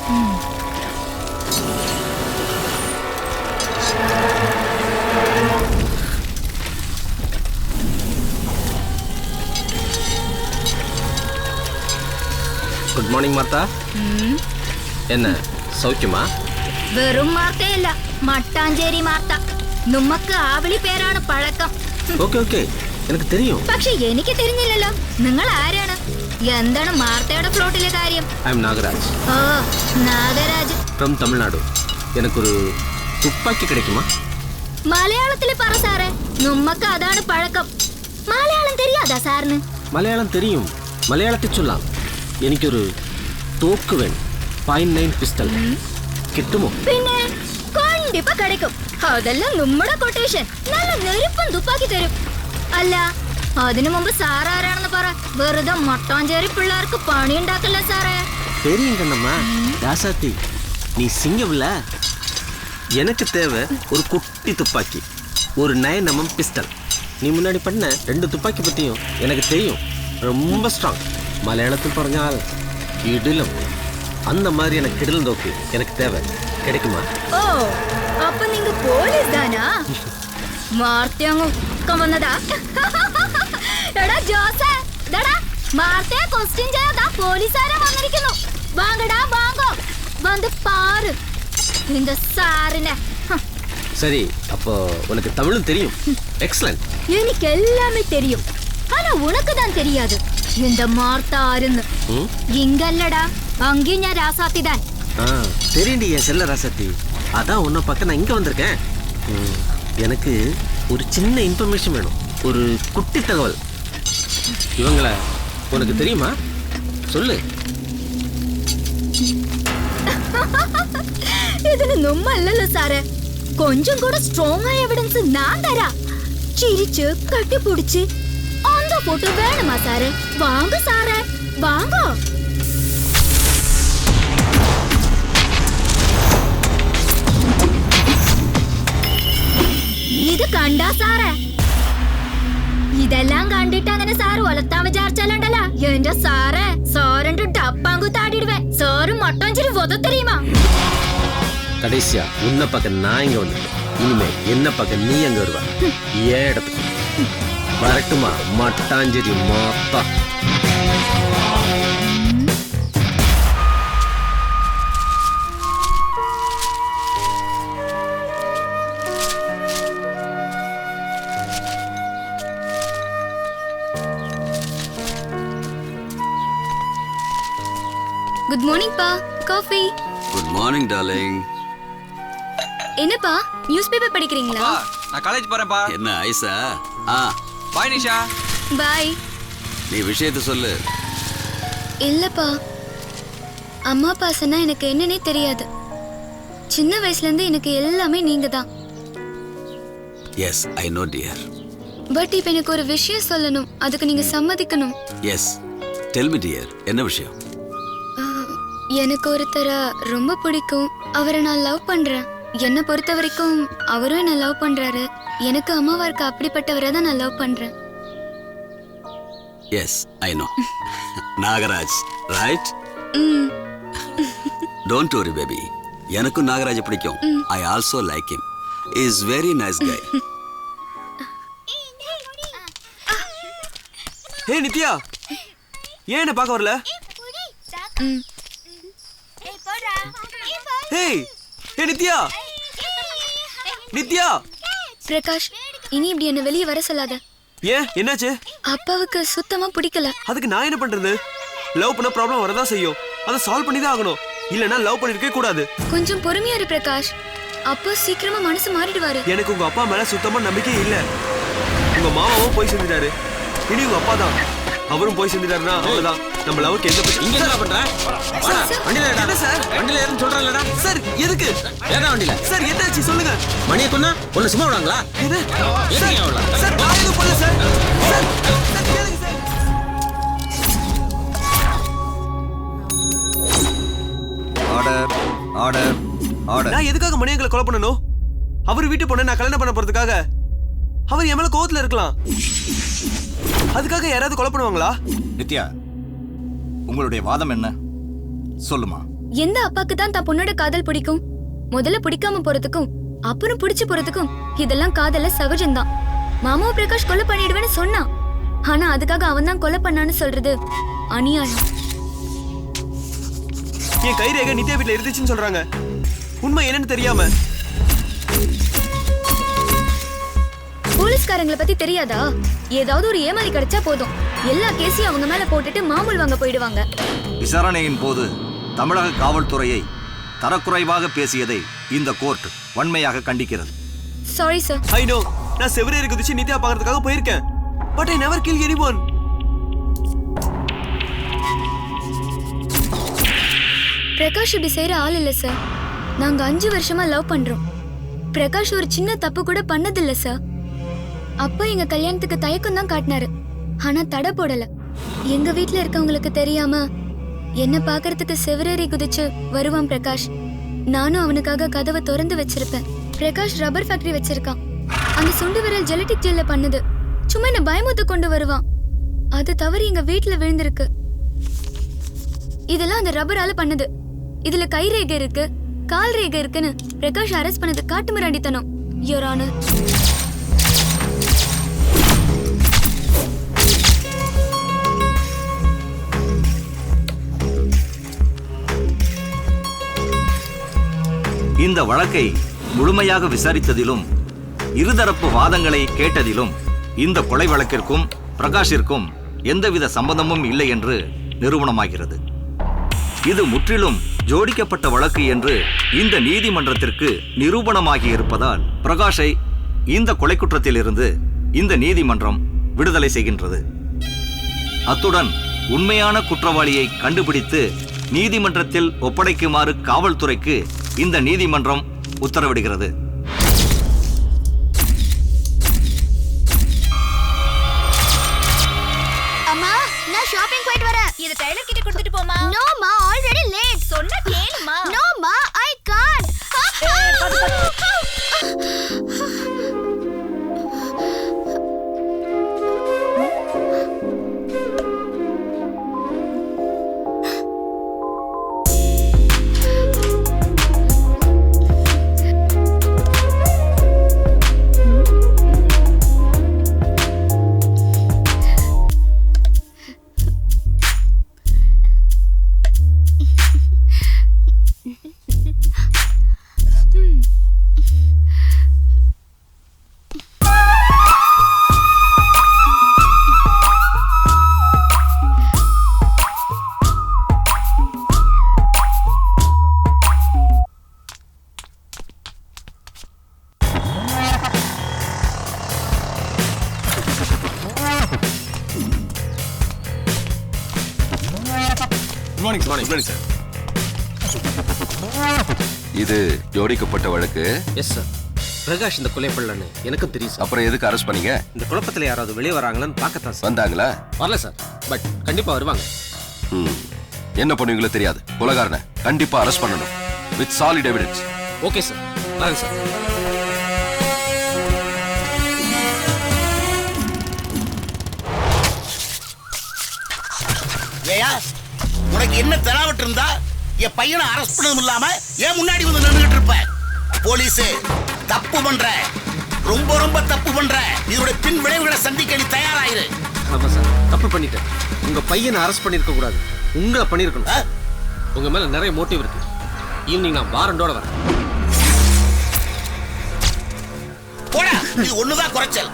Good morning Martha. என்ன சௌக்கியமா? വെറും മാർത്തയല്ല, മട്ടാഞ്ചേരി മാർത്ത. നമുക്ക് ആവിളി പേരാണ് പഴക്കം. ഓക്കെ ഓക്കെ, എനിക്ക് தெரியும். പക്ഷെ എനിക്ക് தெரிഞ്ഞില്ലല്ലോ നിങ്ങൾ ആരാണ്, എന്താണ് മാർത്തയുടെ ഫ്ലോട്ടിലെ കാര്യം? I'm Nagaraj. Oh Nagaraj from Tamil Nadu. എനിക്കൊരു തുപ്പാക്കി கிடைக்குமா? മലയാളത്തിൽ പറ സാറേ, നമുക്ക് അതാണ് പഴക്കം. മലയാളം தெரியாதா സാറിന്? മലയാളം தெரியும், മലയാളത്തിൽ ചൊല്ലാം. എനിക്കൊരു തോക്ക് വേണം, 0.9 പിസ്റ്റൾ കിട്ടുമോ? പിന്നെ കണ്ടിപ്പാ கிடைக்கும். അതെല്ലാം നമ്മുടെ കൊട്ടേഷൻ. നല്ല നെരുപ്പൻ തുപ്പാക്കി തരും. അല്ല അതിനു മുമ്പ് സാർ ആരാണെന്ന് പറ, വെറുതെ മട്ടാഞ്ചേരി പിള്ളേർക്ക് പണി ഉണ്ടാക്കല്ല സാറേ. தெரியும் கண்ணம்மா, ராசாத்தி நீ சிங்கம் இல்ல. எனக்கு தேவை ஒரு குட்டி துப்பாக்கி, ஒரு 9mm பிஸ்டல். நீ முன்னாடி பண்ண 2 துப்பாக்கி பற்றியும் எனக்கு தெரியும், ரொம்ப ஸ்ட்ராங். மலையாளத்தில் പറഞ്ഞാൽ இடிலும். அந்த மாதிரி எனக்கு கிடல் தோக்கு எனக்கு தேவை, கிடைக்குமா? ഓ അപ്പൊ നിങ്ങ പോലീസ് താനാ? മാർത്തയങ്ങു വന്നതാ? എടാ ജോസേ, ദടാ മാർത്തയെ ക്വസ്റ്റ്യൻ ചെയ്യാതാ പോലീസുകാരെ വന്നിരിക്കുന്നു. വാങ്ങടാ വാങ്ങോ, വന്ന് പാറ് இந்த സാറിനെ. சரி, அப்போ உனக்கு தமிழும் தெரியும். எக்ஸலன்ட். எனக்கு எல்லாமே தெரியும், ஆனா உனக்கு தான் தெரியாது இந்த மார்த்தா ஆருன்னு. இங்கல்லடா, அங்கேயும் ഞാൻ രാസാത്തി தான். தெரியுண்டி என் செல்ல ராசாத்தி, அதான் உன்னை பக்கம் நான் இங்கே வந்திருக்கேன். எனக்கு ஒரு சின்ன இன்ஃபர்மேஷன் வேணும், ஒரு குட்டி தகவல். இவங்களை உனக்கு தெரியுமா? சொல்லு. ഇതിന് നമ്മല്ലല്ലോ സാറേ, കൊഞ്ചം കൂടെ സ്ട്രോങ് ആയ എവിഡൻസ് ഞാൻ തരാം. ചിരിച്ച് കട്ടിപ്പിടിച്ച് அந்த போட்டோ வேணுமா சாரே? வாங்க சாரே வாங்க. ഇത് കണ്ടാ സാറേ? ഇതെല്ലാം കണ്ടിട്ട് അങ്ങനെ സാറ് ഒലത്താൻ വിചാരിച്ചാലുണ്ടല്ലോ എന്റെ സാറേ, സാറിന്റെ ഡപ്പാങ്കുത്താടിടുവേ. സാറ് മട്ടാഞ്ചേരി വധ தெரியுமா? கடைசியா உன்னை பார்க்க நான் இங்க வந்துட்டேன், இனிமே என்ன பார்க்க நீ அங்க வருவ. ஏன் இடத்துக்கு வரட்டுமா மட்டாஞ்சேரி மாத்தா? குட் மார்னிங் பா, காஃபி. Good morning darling. என்னப்பா நியூஸ் பேப்பர் படிக்கிறீங்களா? நான் காலேஜ் போறேன்ப்பா. என்ன ஐசா? பாய் நிஷா. பாய். நீ விஷயத்தை சொல்லு. இல்லப்பா, அம்மா அப்பா சொன்னா எனக்கு என்னன்னே தெரியாது. சின்ன வயசுல இருந்து எனக்கு எல்லாமே நீங்க தான். Yes I know dear. But இப்ப எனக்கு ஒரு விஷயம் சொல்லணும், அதுக்கு நீங்க சம்மதிக்கணும். எஸ் டெல் மீ டியர், என்ன விஷயம்? எனக்கு ஒருத்தர ரொம்ப பிடிக்கும், அவரை நான் லவ் பண்றேன். என்னை பொறுத்த வரைக்கும் அவரும் என்ன லவ் பண்றாரு. எனக்கு அம்மாவா இருக்க அப்படிப்பட்டவரை தான் நான் லவ் பண்றேன். Yes I know. Nagaraj right? Don't worry baby, எனக்கும் நாகராஜ் பிடிக்கும். I also like him. Is very nice guy. Hey Nithya, ஏன் என்ன பார்க்க வரல? ஹே ஹே நித்யா, நித்யா. பிரகாஷ், இனி இப்படி என்ன வெளியே வர சொல்லாத. ஏன் என்னாச்சு? அப்பாவுக்கு சுத்தமா பிடிக்கல. அதுக்கு நான் என்ன பண்றது? லவ் பண்ண ப்ராப்ளம் வரதான் செய்யும், அதை சால்வ் பண்ணி தான் ஆகணும். இல்லனா லவ் பண்ணிருக்கவே கூடாது. கொஞ்சம் பொறுமையா இரு பிரகாஷ், அப்போ சீக்கிரமா மனசு மாறிடுவாரு. எனக்கு உங்க அப்பா மேல சுத்தமா நம்பிக்கை இல்ல. உங்க மாமாவும் போய் செஞ்சிட்டாரு, இனி உங்க அப்பா தான். அவரும் போய் செஞ்சிட்டாருன்னா அவ்வளவுதான். நம்ம லவ்க்கு எந்த பிரச்சனை? இங்க என்ன பண்ற? வண்டில ஏறடா. என்ன சார்? வண்டில ஏறன்னு சொல்றேன்லடா. சார் எதுக்கு? ஏறடா வண்டில. சார் என்னாச்சு சொல்லுங்க. மணியை கொன்னா ஒன்னு சும்மா விடாங்களா? இது ஏறிங்க அவள. சார் நான் எதுவும் பண்ணல சார். சார் கேளுங்க சார். Order order order. நான் எதுக்காக மணியங்களை கொலை பண்ணணும்? அவர் வீட்டு பொண்ணை நான் கல்யாணம் பண்ண போறதுக்காக. அவர் என் மேல கோவத்துல இருக்கலாம், அதுக்காக யாராவது கொலை பண்ணுவாங்களா? நித்யா, உங்களுடைய வாதம் என்ன சொல்லுமா? எந்த அப்பாக்கு தான் தன் பொண்ணோட காதல் பிடிக்கும்? முதல்ல பிடிக்காம போறதுக்கும் அப்புறம் பிடிச்சு போறதுக்கும் இதெல்லாம் காதல சகஜம்தான். மாமாவை பிரகாஷ் கொலை பண்ணிடுவேன்னு சொன்னான். ஆனா அதுக்காக அவன் தான் கொலை பண்ணான்னு சொல்றது அநியாயம். என் கைரேகை நித்யா வீட்டுல இருந்துச்சுன்னு சொல்றாங்க. உண்மை என்னன்னு தெரியாம. போலீஸ்காரங்களை பத்தி தெரியாதா? ஏதாவது ஒரு ஏமாளி கிடைச்சா போதும், எல்லா கேஸையும் அவங்க மேல போட்டுட்டு மாமூல் வாங்க போயிடுவாங்க. விசாரணையின் போது தமிழக காவல்துறையை தரக்குறைவாக பேசியதை இந்த கோர்ட் வன்மையாக கண்டிக்கிறது. Sorry sir. ஐ நோ, நான் செவரேறி குதிச்சு நித்யா பார்க்கறதுக்காக போயிருக்கேன். But I never kill anyone. Prakash இப்படி செய்யற ஆள் இல்ல சார். நாங்க 5 வருஷமா லவ் பண்றோம். பிரகாஷ் ஒரு சின்ன தப்பு கூட பண்ணதில்ல சார். அப்பா எங்க கல்யாணத்துக்கு தயக்கம் தான் காட்டினாரு, ஆனா தடை போடல. எங்க வீட்ல இருக்கவங்களுக்கு தெரியாம என்ன பாக்குறதுக்கு செவரேறி குதிச்சு வருவான் பிரகாஷ். நானும் அவனுக்காக கதவை திறந்து வச்சிருப்பேன். பிரகாஷ் ரப்பர் ஃபேக்டரி வச்சிருக்கான். அந்த சுண்டு விரல் ஜெலட்டிக் ஜெல்ல பண்ணுது. சும்மா என்ன பயமுத்து கொண்டு வருவான். அது தவறி எங்க வீட்ல விழுந்திருக்கு. இதெல்லாம் அந்த ரப்பரால பண்ணுது. இதுல கை ரேகை இருக்கு, கால் ரேகை இருக்குன்னு பிரகாஷ் அரெஸ்ட் பண்ணது காட்டு மிராண்டித்தனம், யுவர் ஆனர். இந்த வழக்கை முழுமையாக விசாரித்ததிலும் இருதரப்பு வாதங்களை கேட்டதிலும் இந்த கொலை வழக்கிற்கும் பிரகாஷிற்கும் எந்தவித சம்பந்தமும் இல்லை என்று நிரூபணமாகிறது. இது முற்றிலும் ஜோடிக்கப்பட்ட வழக்கு என்று இந்த நீதிமன்றத்திற்கு நிரூபணமாகி இருப்பதால் பிரகாஷை இந்த கொலை குற்றத்திலிருந்து இந்த நீதிமன்றம் விடுதலை செய்கின்றது. அத்துடன் உண்மையான குற்றவாளியை கண்டுபிடித்து நீதிமன்றத்தில் ஒப்படைக்குமாறு காவல்துறைக்கு இந்த நீதிமன்றம் உத்தரவிடுகிறது. அம்மா, நான் ஷாப்பிங் போயிட்டு வரேன். இத டைலர் கிட்ட கொடுத்துட்டு போமா. நோ மா, ஆல்ரெடி லேட். சொன்னா கேளுமா. நோ மா, ஐ காண்ட். இது ஜோடிக்கப்பட்ட வழக்கு. Yes sir. பிரகாஷ் இந்த கொலை பண்ணலன்னு எனக்கும் தெரியும் சார். அப்புறம் எதுக்கு அரெஸ்ட் பண்ணீங்க? இந்த குழப்பத்துல யாராவது வெளியே வராங்களான்னு பார்க்கத்தான் சார். வந்தாங்களா? வரல சார், பட் கண்டிப்பா வருவாங்க. என்ன பண்ணுவீங்களோ தெரியாது. கொலைகாரனை கண்டிப்பா அரெஸ்ட் பண்ணணும் with solid evidence. Okay sir, வாங்க சார். ஏயா, உனக்கு என்ன தெனாவட்டு இருந்தா என் பையனை அரெஸ்ட் பண்ணதும் இல்லாம ஏன் முன்னாடி வந்து நின்றுகிட்டு இருப்ப? போலீஸ் தப்பு பண்ற, ரொம்ப ரொம்ப தப்பு பண்ற. இதோட பின் விளைவுகளை சந்திக்க நீ தயாராயிரு. ஆமா சார், தப்பு பண்ணிட்டேன். உங்க பையனை அரெஸ்ட் பண்ணிருக்க கூடாது, உங்களை பண்ணிருக்கணும். உங்க மேல நிறைய மோட்டிவ் இருக்கு. ஈவினிங் நான் வாரண்டோட வரேன். போடா, இது ஒண்ணுதான் குறைச்சல்.